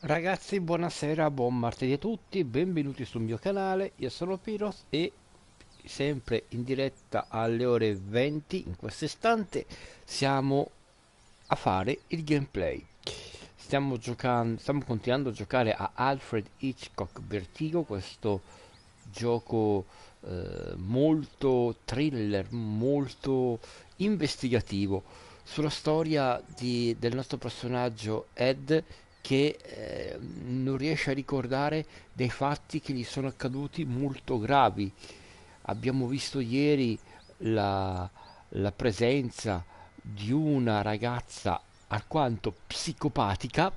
Ragazzi, buonasera, buon martedì a tutti, benvenuti sul mio canale, io sono Piros e sempre in diretta alle ore 20 in questo istante siamo a fare il gameplay. Stiamo continuando a giocare a Alfred Hitchcock VERTIGO, questo gioco molto thriller, molto investigativo sulla storia del nostro personaggio Ed che non riesce a ricordare dei fatti che gli sono accaduti molto gravi. Abbiamo visto ieri la, la presenza di una ragazza alquanto psicopatica.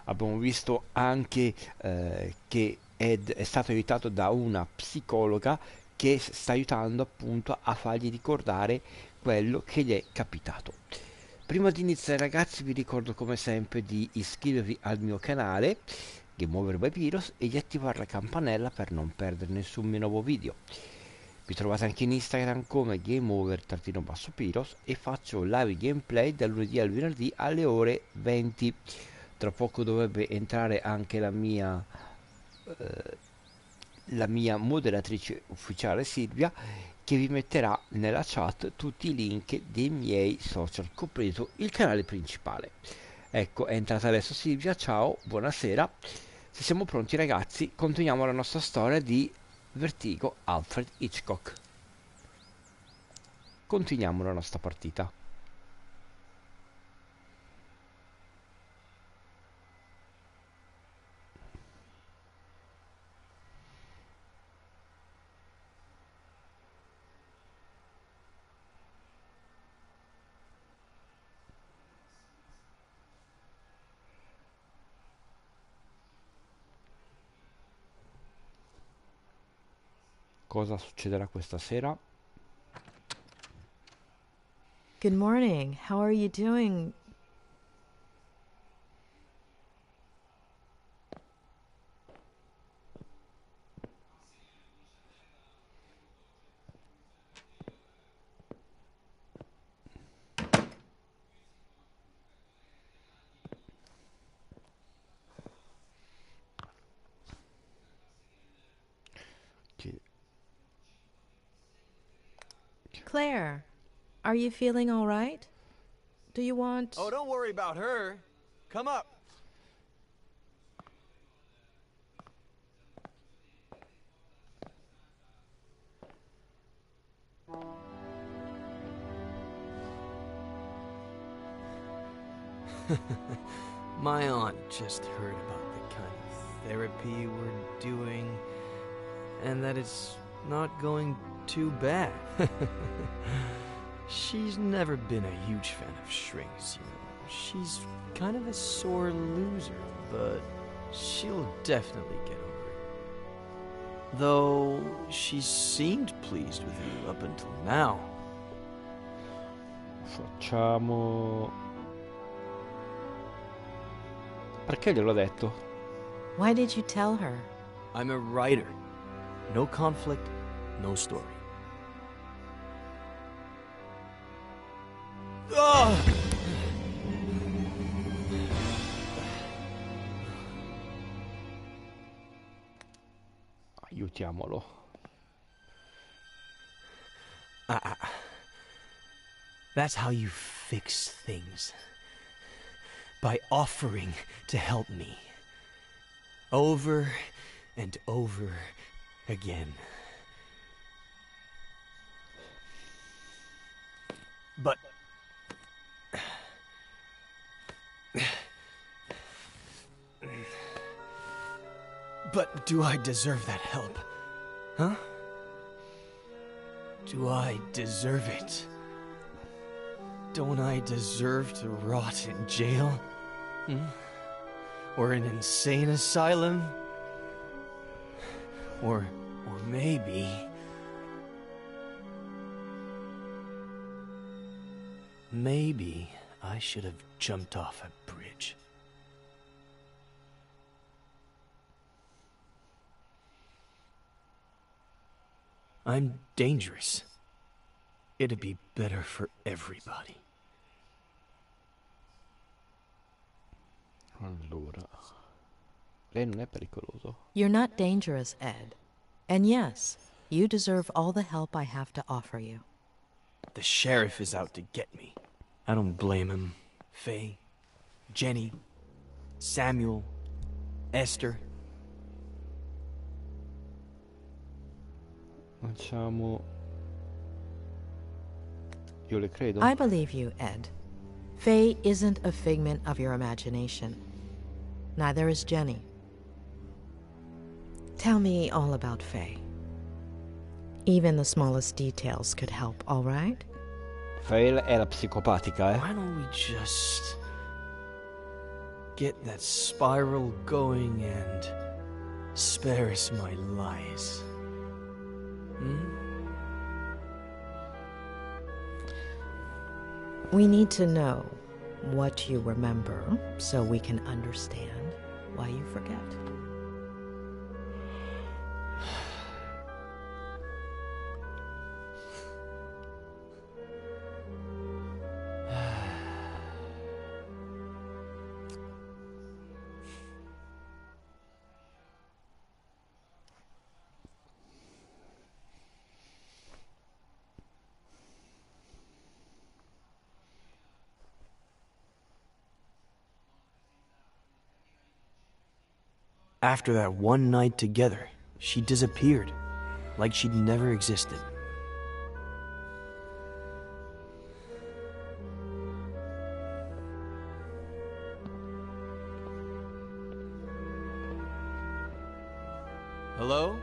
Abbiamo visto anche che Ed è stato aiutato da una psicologa che sta aiutando appunto a fargli ricordare quello che gli è capitato. Prima di iniziare ragazzi vi ricordo come sempre di iscrivervi al mio canale Game Over by Piros e di attivare la campanella per non perdere nessun mio nuovo video. Mi trovate anche in Instagram come GameOver-Piros e faccio live gameplay dal lunedì al venerdì alle ore 20. Tra poco dovrebbe entrare anche la mia moderatrice ufficiale Silvia che vi metterà nella chat tutti i link dei miei social, compreso il canale principale. Ecco, è entrata adesso Silvia, ciao, buonasera. Se siamo pronti ragazzi, continuiamo la nostra storia di Vertigo Alfred Hitchcock. Continuiamo la nostra partita. Cosa succederà questa sera? Good morning. How are you doing? Che- Claire, are you feeling all right? Do you Oh, want... don't worry about her. Come up. My aunt just heard about the kind of therapy we're doing, and that it's not going too bad. She's never been a huge fan of shrinks, you know. She's kind of a sore loser, but she'll definitely get over it. Though she seemed pleased with you up until now. Facciamo... Perché gliel'ho detto? Why did you tell her? I'm a writer. No conflict, no story. Ugh! Aiutiamolo. That's how you fix things. By offering to help me. Over and over again. But... But do I deserve that help? Huh? Do I deserve it? Don't I deserve to rot in jail? Hmm? Or an insane asylum? Or maybe... Maybe I should have jumped off a bridge. I'm dangerous. It'd be better for everybody. Allora... Lei non è pericoloso. You're not dangerous, Ed. And yes, you deserve all the help I have to offer you. The sheriff is out to get me. I don't blame him. Faye, Jenny, Samuel, Esther. Facciamo... Io le credo. I believe you, Ed. Faye isn't a figment of your imagination. Neither is Jenny. Tell me all about Faye. Even the smallest details could help, all right? Faye è la psicopatica, Why don't we just get that spiral going and spare us my lies? Hmm? We need to know what you remember so we can understand why you forget. After that one night together, she disappeared, like she'd never existed. Hello?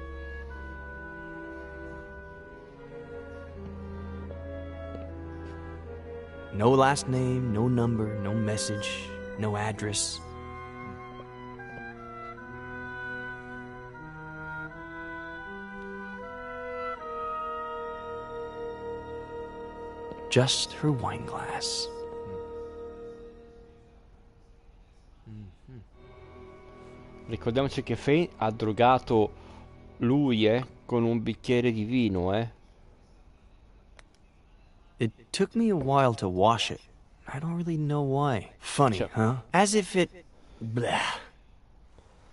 No last name, no number, no message, no address. Just her wine glass. Ricordiamoci che Faye ha drogato lui, con un bicchiere di vino, It took me a while to wash it. I don't really know why. Funny, Sure. huh? As if it... Blah.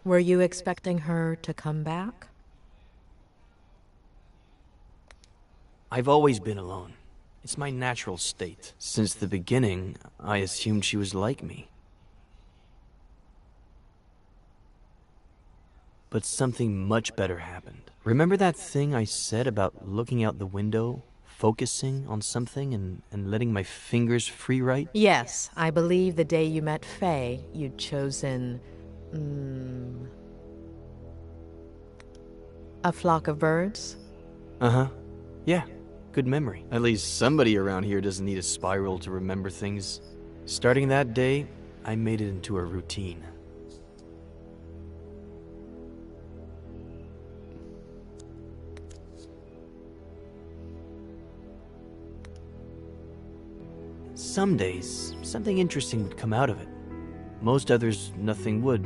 Were you expecting her to come back? I've always been alone. It's my natural state. Since the beginning, I assumed she was like me. But something much better happened. Remember that thing I said about looking out the window, focusing on something, and letting my fingers free write? Yes, I believe the day you met Faye, you'd chosen... a flock of birds? Uh-huh. Yeah, good memory. At least somebody around here doesn't need a spiral to remember things. Starting that day, I made it into a routine. Some days, something interesting would come out of it. Most others, nothing would.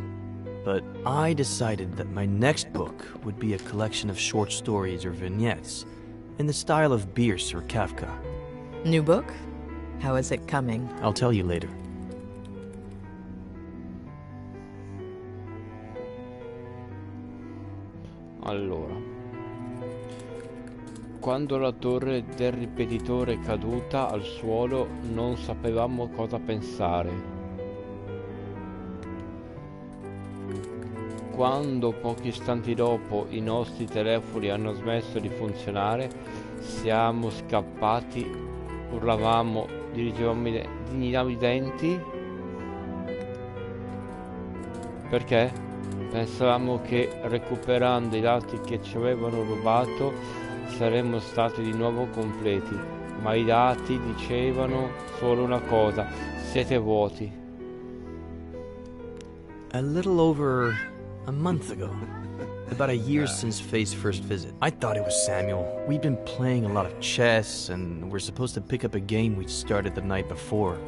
But I decided that my next book would be a collection of short stories or vignettes, in the style of Bierce or Kafka. New book? How is it coming? I'll tell you later. Allora, quando la torre del ripetitore è caduta al suolo non sapevamo cosa pensare. Quando pochi istanti dopo i nostri telefoni hanno smesso di funzionare, siamo scappati, urlavamo, dignavamo i denti. Perché? Pensavamo che recuperando i dati che ci avevano rubato saremmo stati di nuovo completi, ma i dati dicevano solo una cosa: siete vuoti. A little over a month ago. About a year since Faye's first visit. I thought it was Samuel. We'd been playing a lot of chess, and we're supposed to pick up a game we'd started the night before.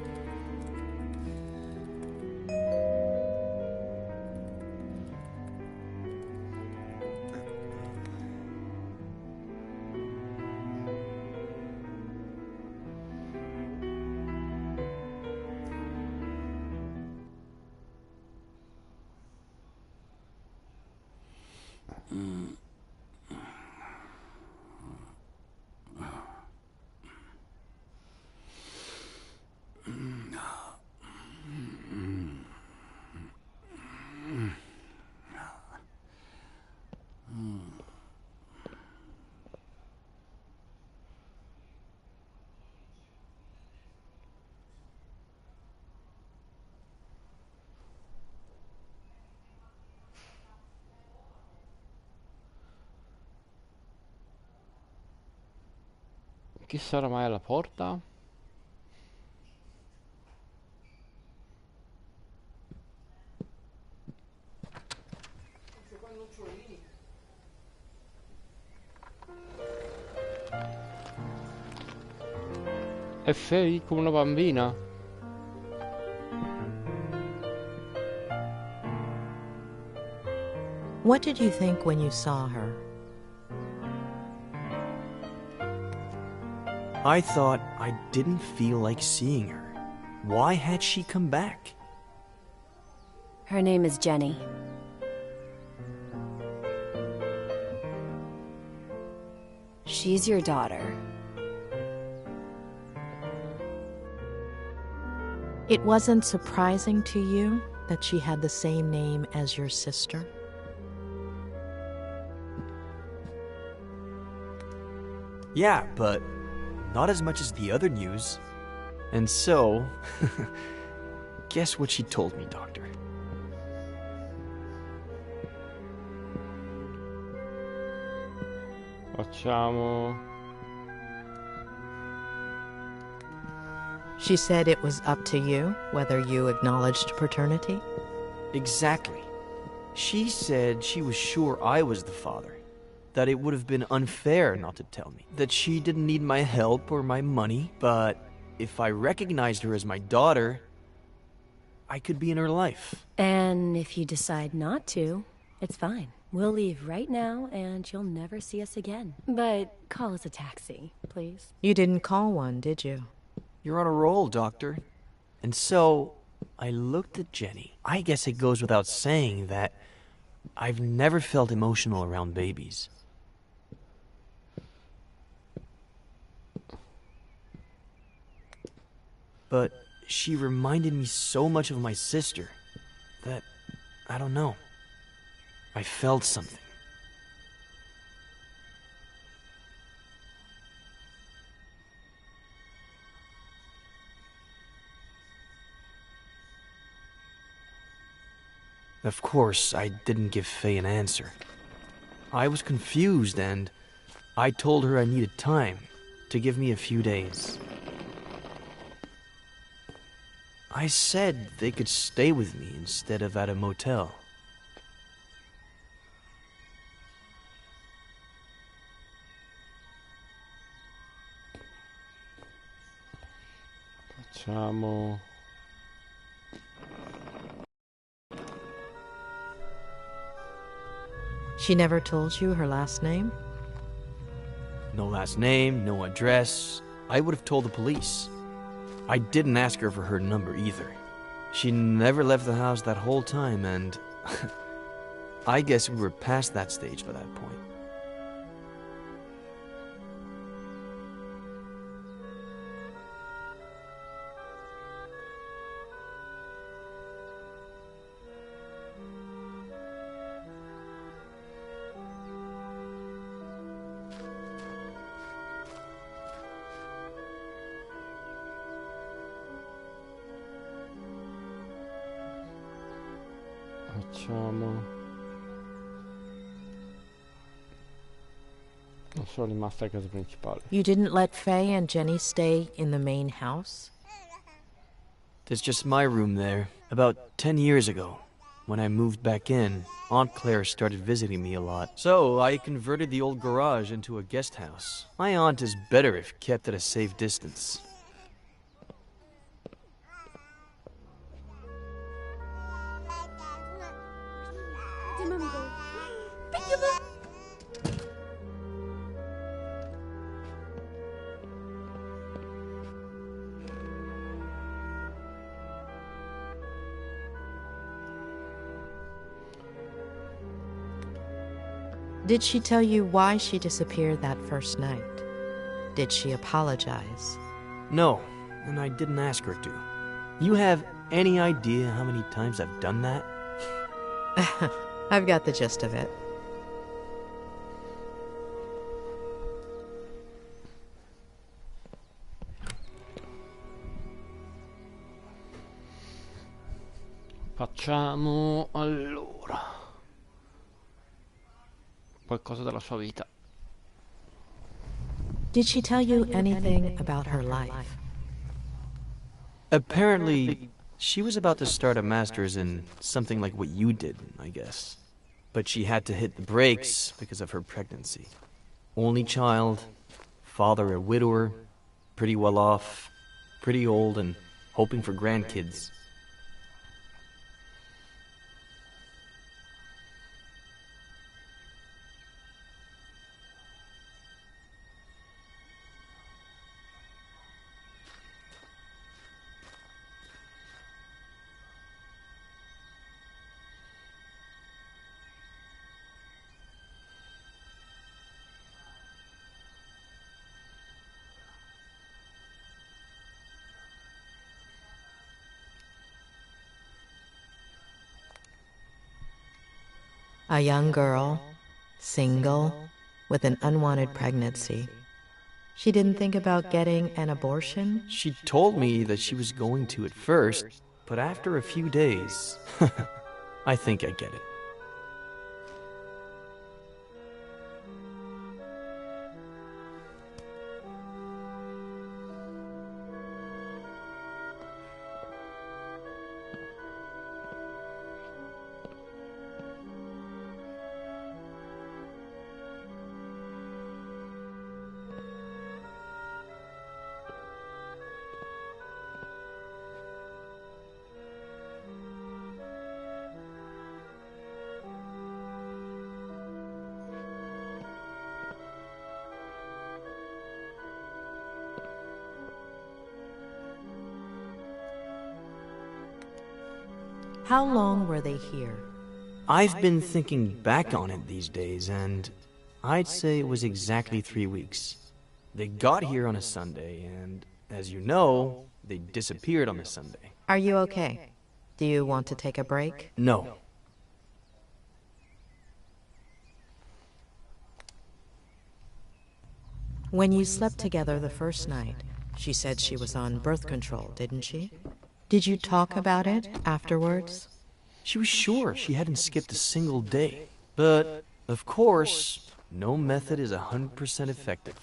Chi sarà mai alla porta? È Faye come una bambina? What did you think when you saw her? I thought I didn't feel like seeing her. Why had she come back? Her name is Jenny. She's your daughter. It wasn't surprising to you that she had the same name as your sister? Yeah, but not as much as the other news. And so, guess what she told me, Doctor? Facciamo... She said it was up to you whether you acknowledged paternity? Exactly. She said she was sure I was the father. That it would have been unfair not to tell me. That she didn't need my help or my money, but if I recognized her as my daughter, I could be in her life. And if you decide not to, it's fine. We'll leave right now and you'll never see us again. But call us a taxi, please. You didn't call one, did you? You're on a roll, Doctor. And so, I looked at Jenny. I guess it goes without saying that I've never felt emotional around babies. But she reminded me so much of my sister that, I don't know, I felt something. Of course, I didn't give Faye an answer. I was confused and I told her I needed time to give me a few days. I said they could stay with me instead of at a motel. Facciamo... She never told you her last name? No last name, no address. I would have told the police. I didn't ask her for her number either. She never left the house that whole time and I guess we were past that stage by that point. Facciamo... Non sono rimasta a casa principale. You didn't let Faye and Jenny stay in the main house? There's just my room there. About 10 years ago, when I moved back in, Aunt Claire started visiting me a lot. So I converted the old garage into a guest house. My aunt is better if kept at a safe distance. Did she tell you why she disappeared that first night? Did she apologize? No, and I didn't ask her to. You have any idea how many times I've done that? I've got the gist of it. Facciamo allora qualcosa della sua vita. Did she tell you anything about her life? Apparently, she was about to start a master's in something like what you did, I guess. But she had to hit the brakes because of her pregnancy. Only child, father a widower, pretty well off, pretty old, and hoping for grandkids. A young girl, single, with an unwanted pregnancy. She didn't think about getting an abortion? She told me that she was going to at first, but after a few days, I think I get it. How long were they here? I've been thinking back on it these days, and I'd say it was exactly 3 weeks. They got here on a Sunday, and as you know, they disappeared on a Sunday. Are you okay? Do you want to take a break? No. When you slept together the first night, she said she was on birth control, didn't she? Did you talk about it afterwards? She was sure she hadn't skipped a single day. But, of course, no method is 100% effective.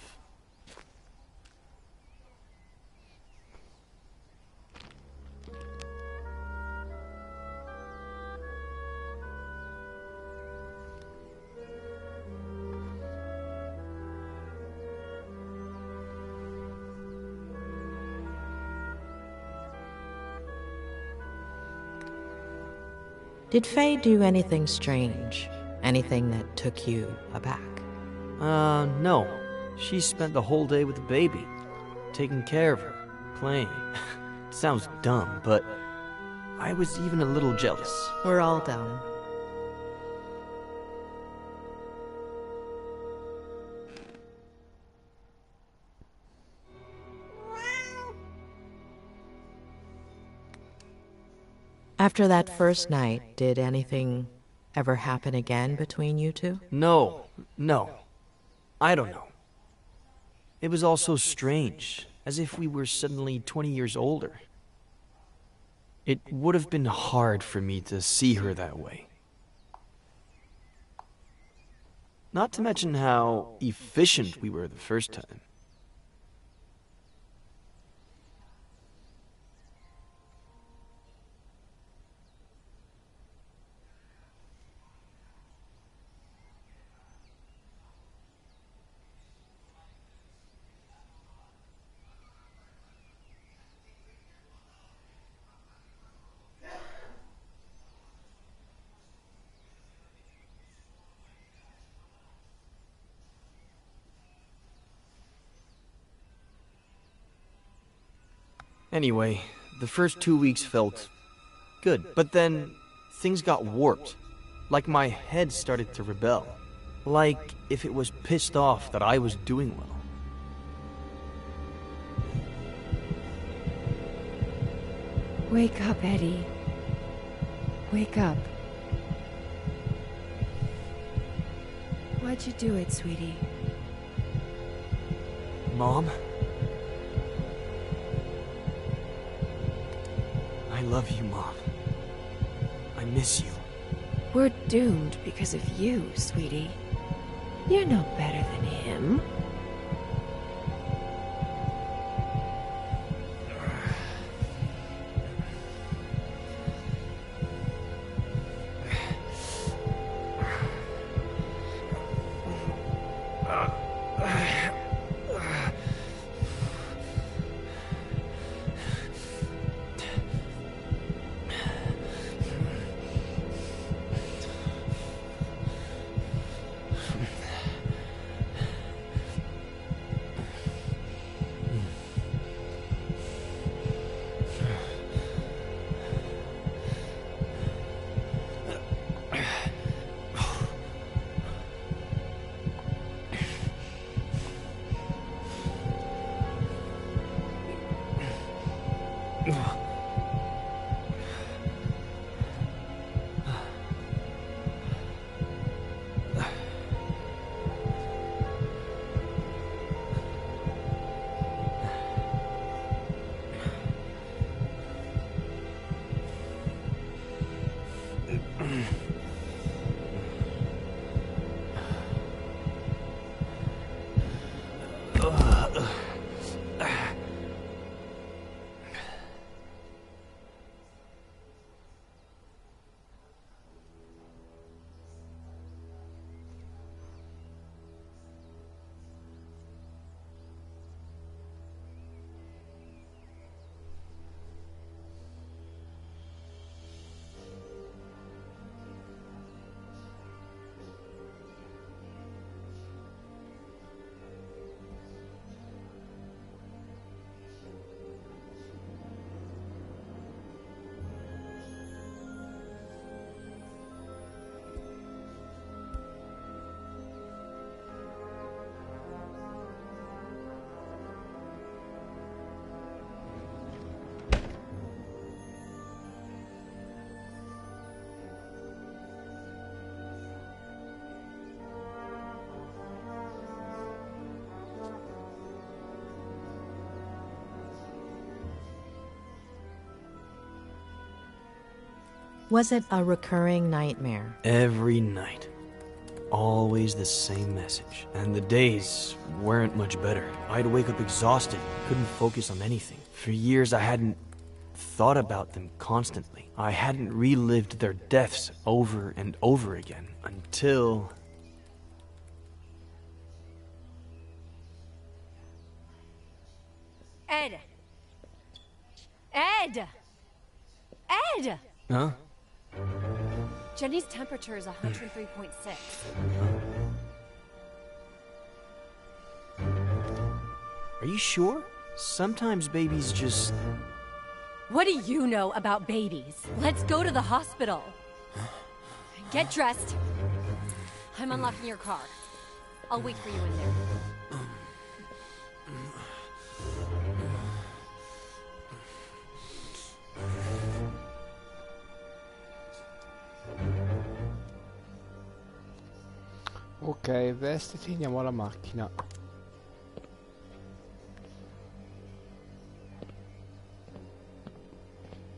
Did Faye do anything strange? Anything that took you aback? No. She spent the whole day with the baby, taking care of her, playing. It sounds dumb, but I was even a little jealous. We're all dumb. After that first night, did anything ever happen again between you two? No. I don't know. It was all so strange, as if we were suddenly 20 years older. It would have been hard for me to see her that way. Not to mention how efficient we were the first time. Anyway, the first 2 weeks felt good, but then things got warped, like my head started to rebel. Like if it was pissed off that I was doing well. Wake up, Eddie. Wake up. Why'd you do it, sweetie? Mom? I love you, Mom. I miss you. We're doomed because of you, sweetie. You're no better than him. Was it a recurring nightmare? Every night. Always the same message. And the days weren't much better. I'd wake up exhausted, couldn't focus on anything. For years I hadn't thought about them constantly. I hadn't relived their deaths over and over again until... Ed! Ed! Ed! Huh? Jenny's temperature is 103.6. Are you sure? Sometimes babies just... What do you know about babies? Let's go to the hospital. Get dressed. I'm unlocking your car. I'll wait for you in there. Ok, vestiti, andiamo alla macchina.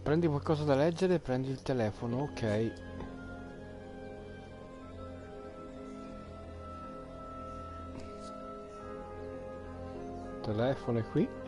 Prendi qualcosa da leggere, prendi il telefono, ok. Telefono è qui.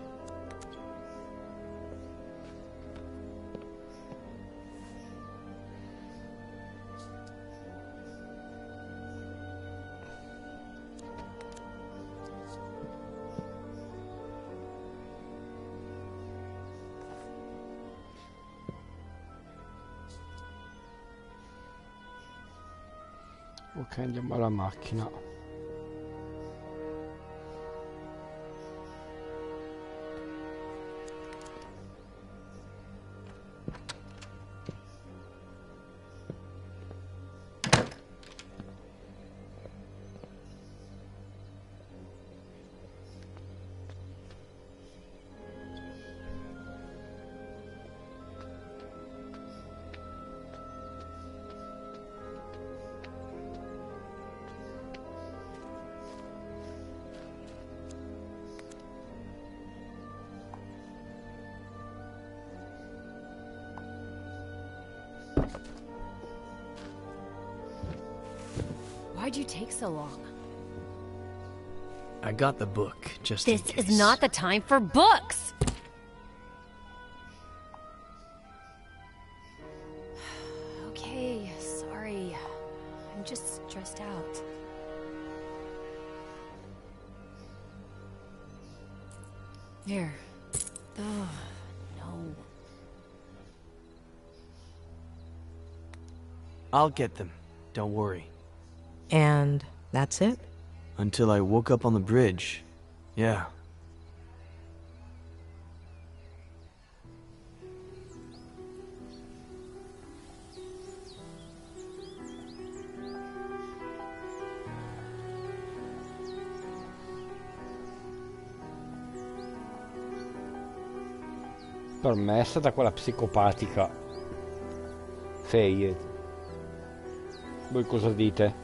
Ok, andiamo alla macchina. Why'd you take so long? I got the book, just in This case. is not the time for books! Okay, sorry. I'm just stressed out. Here. Oh, no. I'll get them. Don't worry. And that's it? Until I woke up on the bridge. Yeah. Per me è stata quella psicopatica. Faye. Voi cosa dite?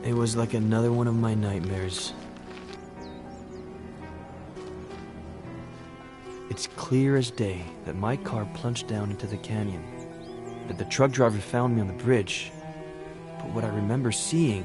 It was like another one of my nightmares. It's clear as day that my car plunged down into the canyon, that the truck driver found me on the bridge. But what I remember seeing...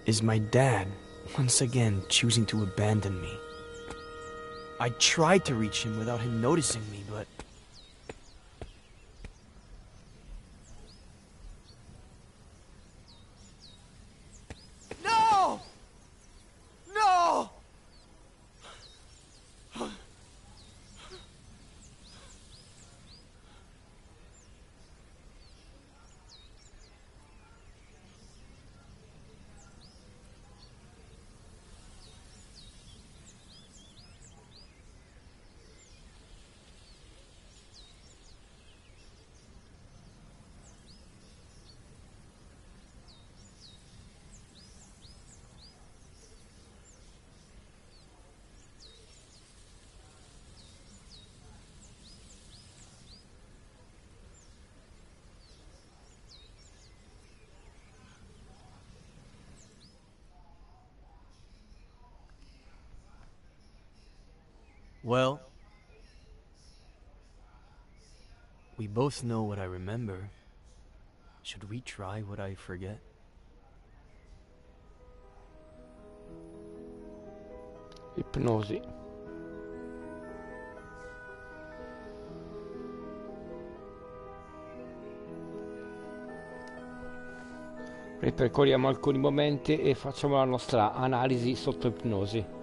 is my dad once again choosing to abandon me. I tried to reach him without him noticing me, but... No! No! Well, we both know what I remember. Should we try what I forget? Ipnosi. Ripercorriamo alcuni momenti e facciamo la nostra analisi sotto ipnosi.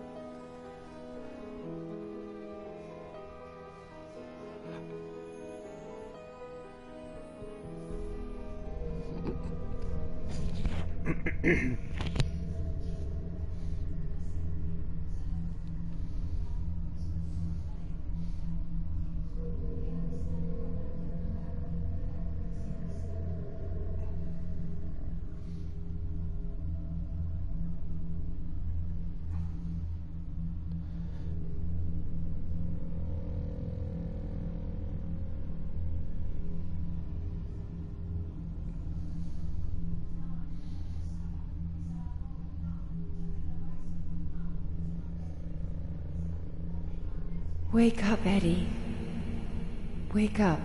Wake up, Eddie. Wake up.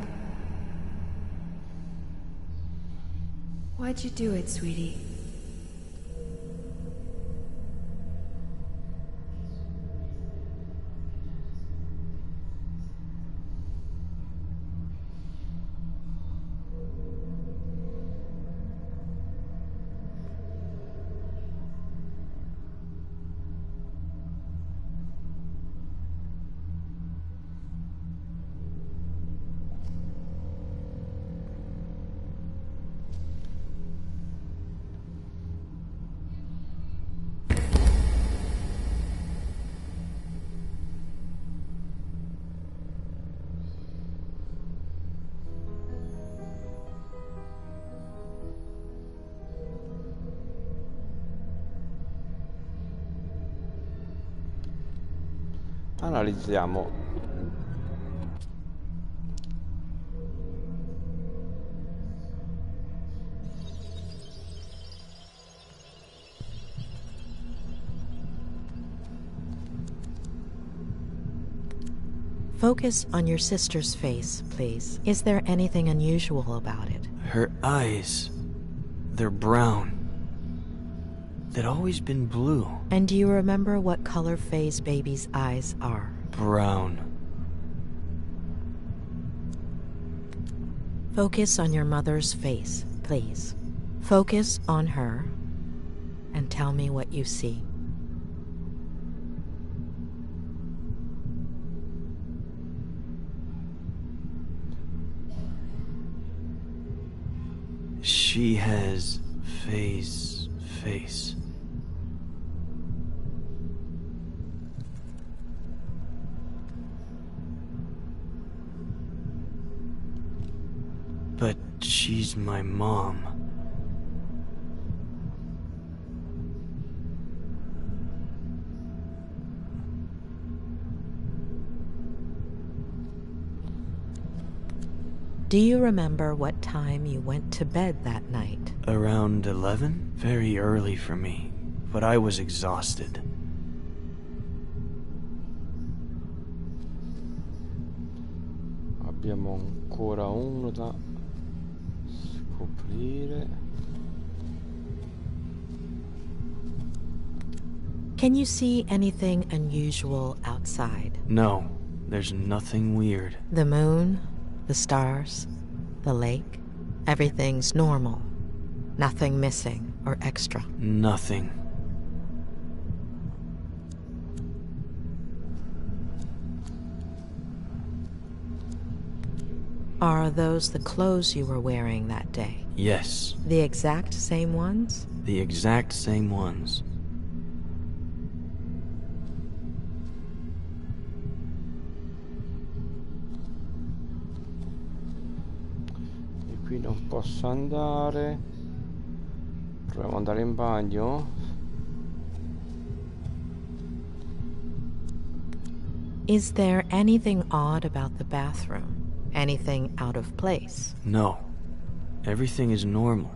Why'd you do it, sweetie? Analizziamo Focus on your sister's face, please. Is there anything unusual about it? Her eyes, they're brown. They'd always been blue. And do you remember what color Faye's baby's eyes are? Brown. Focus on your mother's face, please. Focus on her and tell me what you see. She has Faye's face. But she's my mom. Do you remember what time you went to bed that night? Around 11? Very early for me, but I was exhausted. Abbiamo ancora uno da scoprire. Can you see anything unusual outside? No, there's nothing weird. The moon, the stars, the lake, everything's normal. Nothing missing or extra. Nothing. Are those the clothes you were wearing that day? Yes, The exact same ones? the exact same ones. E qui non posso andare. Proviamo ad andare in bagno. Is there anything odd about the bathroom? Anything out of place? No, everything is normal.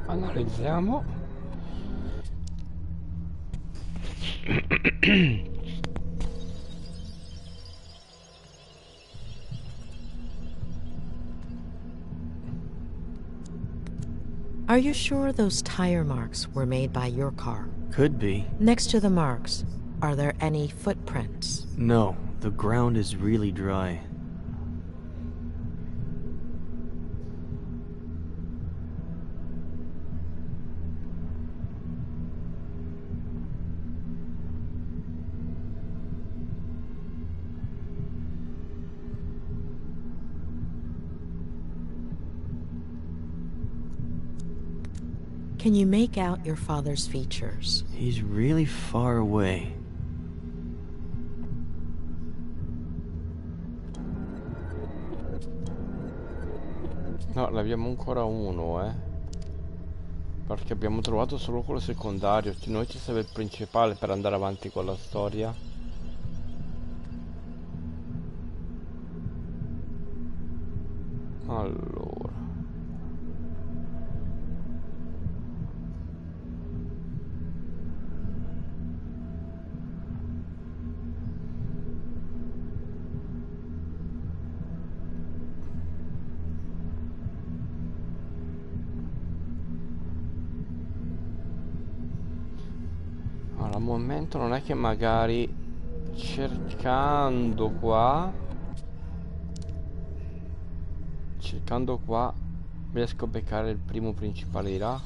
Analizziamo. Are you sure those tire marks were made by your car? Could be. Next to the marks, are there any footprints? No, the ground is really dry. Can you make out your father's features? He's really far away. No, ne abbiamo ancora uno, perché abbiamo trovato solo quello secondario. Noi ci serve il principale per andare avanti con la storia. Allora, al momento non è che magari cercando qua riesco a beccare il primo principale di là.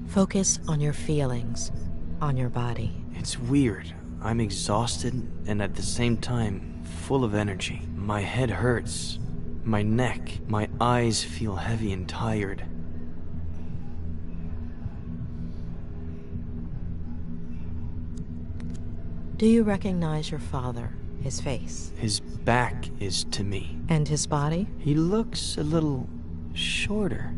Focus on your feelings, on your body. It's weird. I'm exhausted and at the same time full of energy. My head hurts. My neck. My eyes feel heavy and tired. Do you recognize your father, his face? His back is to me. And his body? He looks a little shorter.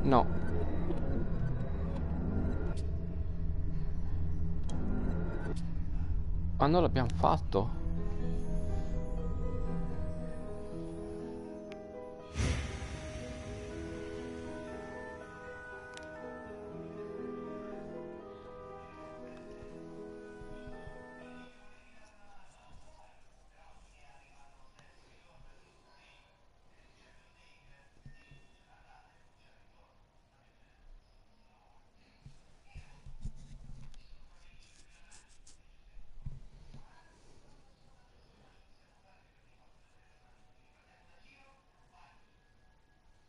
No. Ah, non l'abbiamo fatto?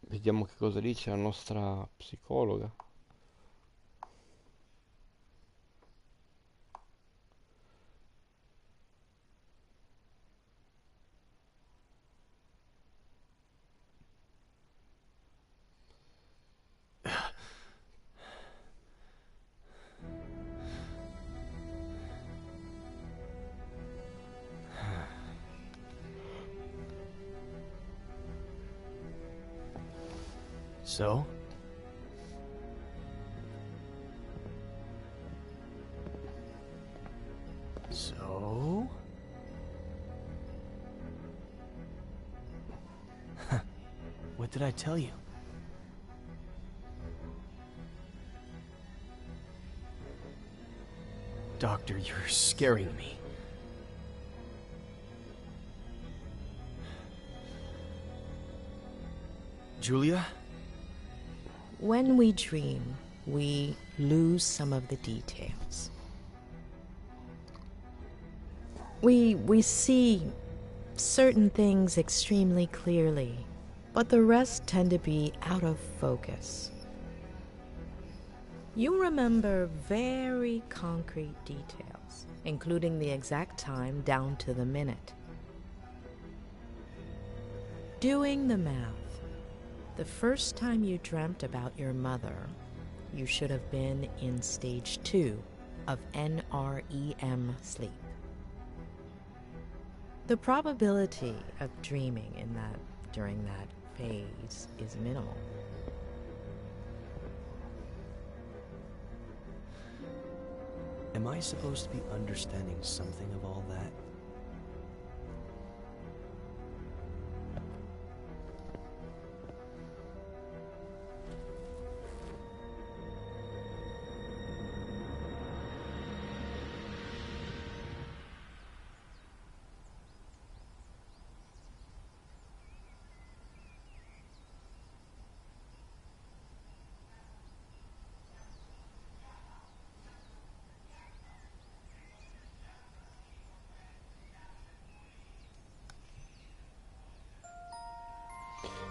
Vediamo che cosa dice la nostra psicologa. So? So? What did I tell you? Doctor, you're scaring me. Julia? When we dream, we lose some of the details. We see certain things extremely clearly, but the rest tend to be out of focus. You remember very concrete details, including the exact time down to the minute. Doing the math, the first time you dreamt about your mother, you should have been in stage 2 of NREM sleep. The probability of dreaming during that phase is minimal. Am I supposed to be understanding something of all that?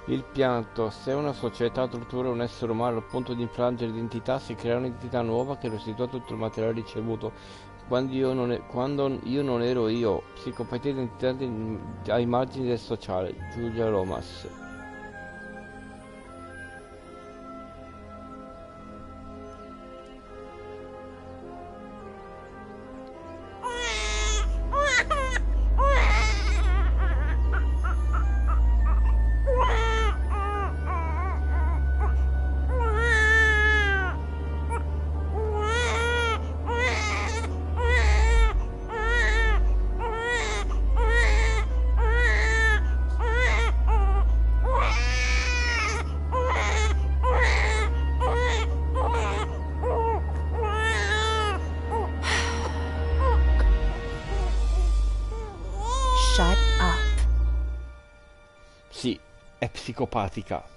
Il pianto. Se una società tortura un essere umano al punto di infrangere l'identità, si crea un'identità nuova che restituisce tutto il materiale ricevuto. Quando io non ero io. Psicopatia identitaria ai margini del sociale. Giulia Lomas. Shut up. Sì, è psicopatica.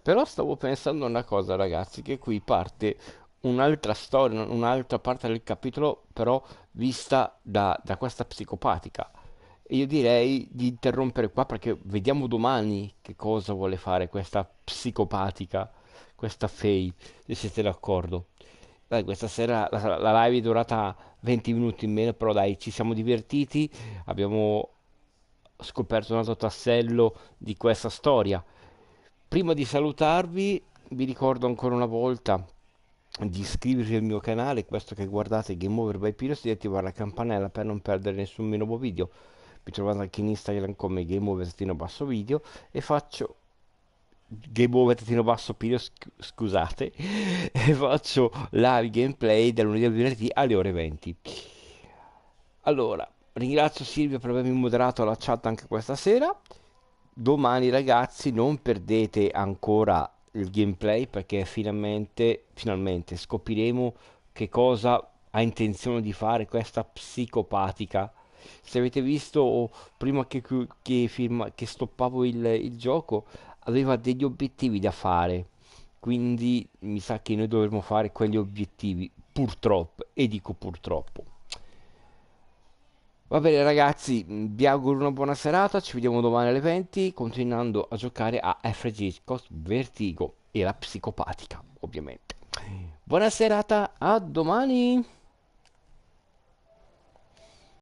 Però stavo pensando a una cosa, ragazzi, che qui parte un'altra storia, un'altra parte del capitolo, però vista da questa psicopatica. E io direi di interrompere qua perché vediamo domani che cosa vuole fare questa psicopatica, questa Faye, se siete d'accordo. Dai, questa sera la live è durata 20 minuti in meno, però dai, ci siamo divertiti, abbiamo scoperto un altro tassello di questa storia. Prima di salutarvi, vi ricordo ancora una volta di iscrivervi al mio canale, questo che guardate Game Over by Piros, di attivare la campanella per non perdere nessun mio nuovo video. Mi trovate anche in Instagram come Game Over-video e faccio Game Over-Piros, scusate, e faccio live gameplay dal lunedì al venerdì alle ore 20. Allora, ringrazio Silvia per avermi moderato la chat anche questa sera. Domani ragazzi non perdete ancora il gameplay perché finalmente scopriremo che cosa ha intenzione di fare questa psicopatica. Se avete visto prima che stoppavo il gioco aveva degli obiettivi da fare, quindi mi sa che noi dovremo fare quegli obiettivi purtroppo, e dico purtroppo. Va bene ragazzi, vi auguro una buona serata, ci vediamo domani alle 20 continuando a giocare a Alfred Hitchcock Vertigo e la psicopatica, ovviamente. Buona serata, a domani!